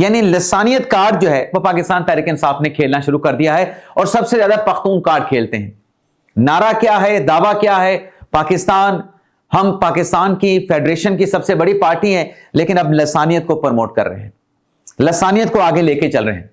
یعنی لسانیت کارڈ جو ہے وہ پاکستان تحریک انصاف نے کھیلنا شروع کر دیا ہے، اور سب سے زیادہ پختون کارڈ کھیلتے ہیں۔ نعرہ کیا ہے، دعویٰ کیا ہے، ہم پاکستان کی فیڈریشن کی سب سے بڑی پارٹی ہیں، لیکن اب لسانیت کو پروموٹ کر رہے ہیں، لسانیت کو آگے لے کے چل رہے ہیں۔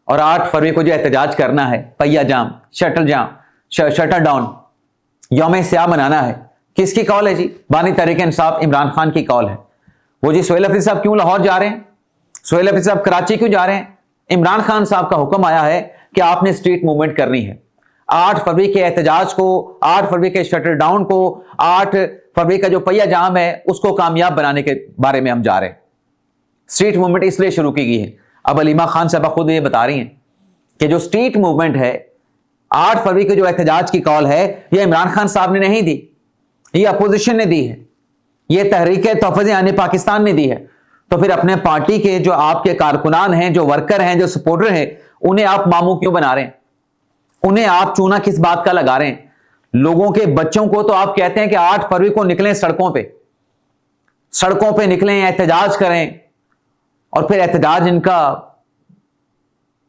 اور 8 فروری کو جو احتجاج کرنا ہے، پہیا جام، شٹر ڈاؤن، یوم سیاہ منانا ہے، کس کی کال ہے جی؟ بانی تحریک انصاف عمران خان کی کال ہے۔ وہ جی سہیل حفیظ صاحب کیوں لاہور جا رہے ہیں؟ سہیل حفیظ صاحب کراچی کیوں جا رہے ہیں؟ عمران خان صاحب کا حکم آیا ہے کہ آپ نے اسٹریٹ موومنٹ کرنی ہے۔ 8 فروری کے احتجاج کو، 8 فروری کے شٹر ڈاؤن کو، 8 فروری کا جو پہیا جام ہے اس کو کامیاب بنانے کے بارے میں ہم جا رہے ہیں۔ اسٹریٹ موومنٹ اس لیے شروع کی گئی ہے۔ اب علیمہ خان صاحبہ خود یہ بتا رہی ہیں کہ جو اسٹریٹ موومنٹ ہے، 8 فروری کے جو احتجاج کی کال ہے، یہ عمران خان صاحب نے نہیں دی، یہ اپوزیشن نے دی ہے، یہ تحریک تحفظ آنے پاکستان نے دی ہے۔ تو پھر اپنے پارٹی کے جو آپ کے کارکنان ہیں، جو ورکر ہیں، جو سپورٹر ہیں، انہیں آپ ماموں کیوں بنا رہے ہیں؟ انہیں آپ چونا کس بات کا لگا رہے ہیں؟ لوگوں کے بچوں کو تو آپ کہتے ہیں کہ 8 فروری کو نکلیں سڑکوں پہ نکلیں، احتجاج کریں، اور پھر احتجاج ان کا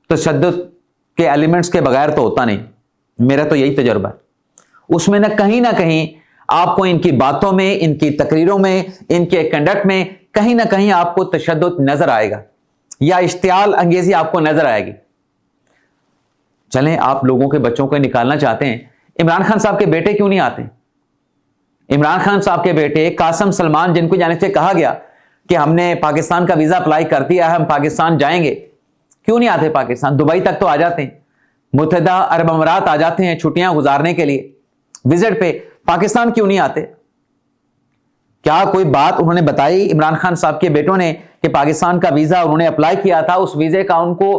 تشدد کے ایلیمنٹس کے بغیر تو ہوتا نہیں۔ میرا تو یہی تجربہ ہے، اس میں نہ کہیں آپ کو ان کی باتوں میں، ان کی تقریروں میں، ان کے کنڈکٹ میں کہیں نہ کہیں آپ کو تشدد نظر آئے گا، یا اشتعال انگیزی آپ کو نظر آئے گی۔ چلیں، آپ لوگوں کے بچوں کو نکالنا چاہتے ہیں، عمران خان صاحب کے بیٹے کیوں نہیں آتے؟ عمران خان صاحب کے بیٹے قاسم سلمان، جن کو جانے سے کہا گیا کہ ہم نے پاکستان کا ویزا اپلائی کر دیا ہے، ہم پاکستان جائیں گے، کیوں نہیں آتے پاکستان؟ دبئی تک تو آ جاتے ہیں، متحدہ عرب امارات آ جاتے ہیں چھٹیاں گزارنے کے لیے وزٹ پہ، پاکستان کیوں نہیں آتے؟ کیا کوئی بات انہوں نے بتائی عمران خان صاحب کے بیٹوں نے کہ پاکستان کا ویزا انہوں نے اپلائی کیا تھا، اس ویزے کا ان کو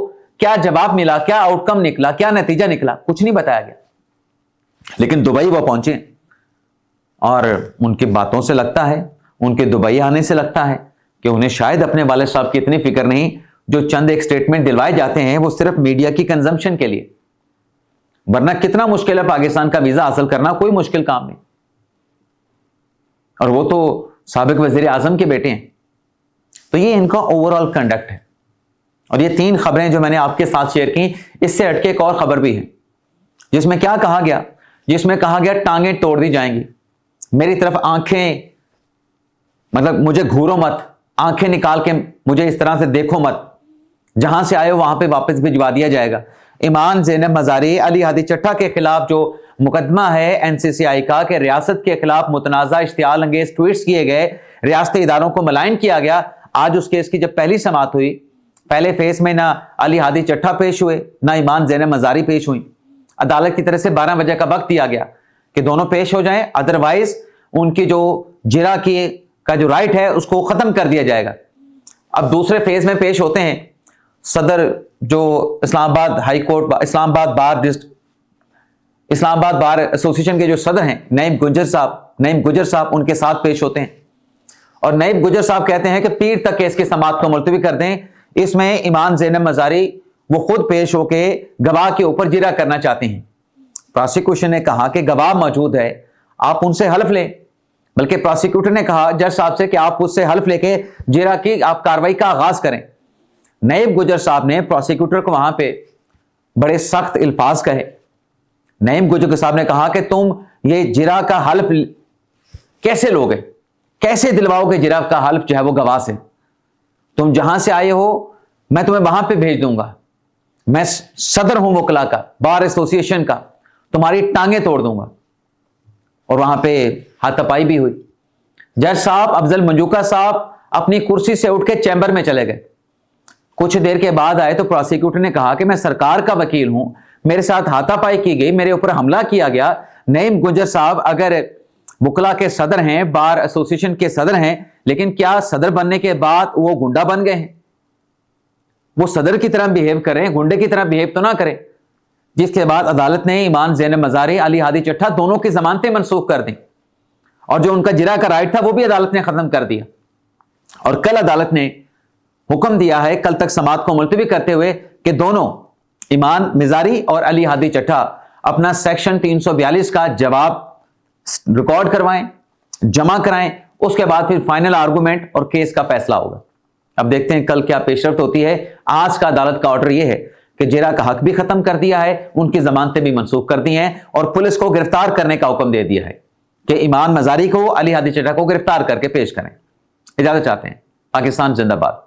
کیا جواب ملا، کیا آؤٹ کم نکلا، کیا نتیجہ نکلا؟ کچھ نہیں بتایا گیا۔ لیکن دبئی وہ پہنچے، اور ان کی باتوں سے لگتا ہے، ان کے دبئی آنے سے لگتا ہے کہ انہیں شاید اپنے والد صاحب کی اتنی فکر نہیں، جو چند ایک سٹیٹمنٹ دلوائے جاتے ہیں وہ صرف میڈیا کی کنزمپشن کے لیے، ورنہ کتنا مشکل ہے پاکستان کا ویزا حاصل کرنا، کوئی مشکل کام نہیں۔ اور وہ تو سابق وزیر اعظم کے بیٹے ہیں۔ تو یہ ان کا اوور آل کنڈکٹ ہے۔ اور یہ 3 خبریں جو میں نے آپ کے ساتھ شیئر کی، اس سے ہٹ کے ایک اور خبر بھی ہے، جس میں کیا کہا گیا؟ جس میں کہا گیا ٹانگیں توڑ دی جائیں گی، میری طرف آنکھیں، مطلب مجھے گھورو مت، آنکھیں نکال کے مجھے اس طرح سے دیکھو مت، جہاں سے آئے ہو وہاں پہ واپس بھجوا دیا جائے گا۔ ایمان زینب مزاری، علی ہادی چٹھا کے خلاف جو مقدمہ ہے NCCI کا کہ ریاست کے خلاف متنازع اشتعال انگیز ٹویٹس کیے گئے، ریاستی اداروں کو ملائن کیا گیا، آج اس کیس کی جب پہلی سماعت ہوئی، پہلے فیس میں نہ علی ہادی چٹھا پیش ہوئے، نہ ایمان زینب مزاری پیش ہوئی۔ عدالت کی طرف سے 12 بجے کا وقت دیا گیا کہ دونوں پیش ہو جائیں، ادروائز ان کی جو جرا کا جو رائٹ ہے اس کو ختم کر دیا جائے گا۔ اب دوسرے فیز میں پیش ہوتے ہیں صدر جو اسلام آباد ہائی کورٹ، اسلام آباد بار ایسوسیشن کے جو صدر ہیں نعیم گجر صاحب ان کے ساتھ پیش ہوتے ہیں، اور نعیم گجر صاحب کہتے ہیں کہ پیر تک کیس کی سماعت کو ملتوی کر دیں۔ اس میں ایمان زینب مزاری وہ خود پیش ہو کے گواہ کے اوپر جرا کرنا چاہتے ہیں۔ پراسیکیوشن نے کہا کہ گواہ موجود ہے، آپ ان سے حلف لیں، بلکہ پراسیکیوٹر نے کہا جج صاحب سے کہ آپ اس سے حلف لے کے جرا کی آپ کاروائی کا آغاز کریں۔ نعیم گجر صاحب نے پراسیکیوٹر کو وہاں پہ بڑے سخت الفاظ کہے۔ نعیم گجر صاحب نے کہا کہ تم یہ جرا کا حلف کیسے لوگے، کیسے دلواؤ گے جرا کا حلف جو ہے وہ گواہ سے؟ تم جہاں سے آئے ہو میں تمہیں وہاں پہ بھیج دوں گا، میں صدر ہوں وکلا کا، بار ایسوسیشن کا، تمہاری ٹانگیں توڑ دوں گا۔ اور وہاں پہ ہاتھ تپائی بھی ہوئی۔ جج صاحب افضل منجوکا صاحب اپنی کرسی سے اٹھ کے چیمبر میں چلے گئے۔ کچھ دیر کے بعد آئے تو پروسیکیوٹر نے کہا کہ میں سرکار کا وکیل ہوں، میرے ساتھ ہاتھا پائی کی گئی، میرے اوپر حملہ کیا گیا۔ نعیم گجر صاحب اگر وکلا کے صدر ہیں، بار ایسوسیشن کے صدر ہیں، لیکن کیا صدر بننے کے بعد وہ گنڈا بن گئے ہیں؟ وہ صدر کی طرح بیہیو کریں، گنڈے کی طرح بیہیو تو نہ کریں۔ جس کے بعد عدالت نے ایمان زینب مزاری، علی ہادی چٹھا دونوں کی ضمانتیں منسوخ کر دیں، اور جو ان کا جرا کا رائٹ تھا وہ بھی عدالت نے ختم کر دیا۔ اور کل عدالت نے حکم دیا ہے کل تک سماعت کو ملتوی کرتے ہوئے کہ دونوں ایمان مزاری اور علی ہادی چٹھا اپنا سیکشن 342 کا جواب ریکارڈ کروائیں، جمع کرائیں، اس کے بعد پھر فائنل آرگومنٹ اور کیس کا فیصلہ ہوگا۔ اب دیکھتے ہیں کل کیا پیش رفت ہوتی ہے۔ آج کا عدالت کا آرڈر یہ ہے کہ جیرا کا حق بھی ختم کر دیا ہے، ان کی ضمانتیں بھی منسوخ کر دی ہیں، اور پولیس کو گرفتار کرنے کا حکم دے دیا ہے کہ ایمان مزاری کو، علی ہادی چٹا کو گرفتار کر کے پیش کریں۔ اجازت چاہتے ہیں۔ پاکستان زندہ باد۔